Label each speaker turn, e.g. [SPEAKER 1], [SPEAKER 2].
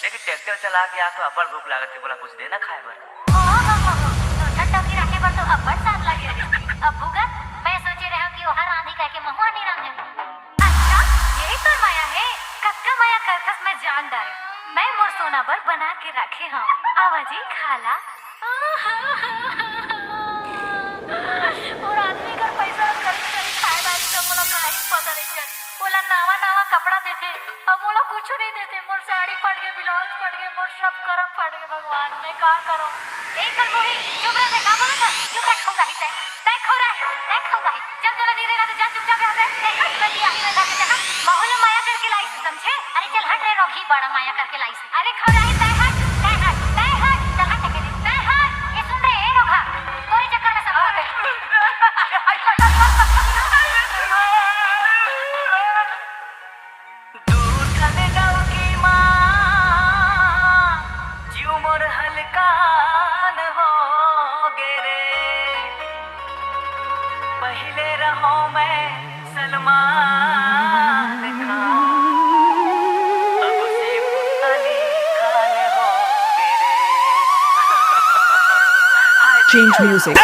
[SPEAKER 1] एक ट्रैक्टर चला के आ तो अब्बड़ भूख लागत है, बोला कुछ देना खाए बर।
[SPEAKER 2] दूधन डौकी रखे पर तो अब्बड़ साथ लगे रही। अब भूगत मैं सोचे रहा कि ओहर आंधी कह के महुआ नहीं रंगे। अच्छा यही तो माया है, कक्का माया करकस में जान डाले। मैं मोर सोना बर बना के रखे हम, आवाजी खाला। और आदमी का पैसा करी करी खाए बारी तो मोला काहे पता नहीं चल। बोला नावा नावा कपड़ा देते, अब मोला कुछ नहीं देते। मोर साड़ी फट गए, ब्लाउज फट गए, मोर सब करम फट गए। भगवान मैं का करूं? एक कर मोही चुप रह, का बोला था? चुप रह, खाऊंगा ही तय खाऊंगा ही। जब चला नहीं रहेगा तो जा चुपचाप यहाँ से। कभी आगे लगा के देखा बाहु ने माया करके लाई से, समझे? अरे चल हट रे रोगी, बड़ा माया करके लाई से। अरे खाऊंगा ही, तय हट चल हट के तय हट। ये सुन रे ए रोगा, तोरे चक्कर में सब हो गए।
[SPEAKER 1] दूधन डौकी माँ जीव मोर हलकान हो गे रे। पहले रहो मैं सलमान खान, अब सिर्फ अली खान हो गे रे।
[SPEAKER 3] Change music.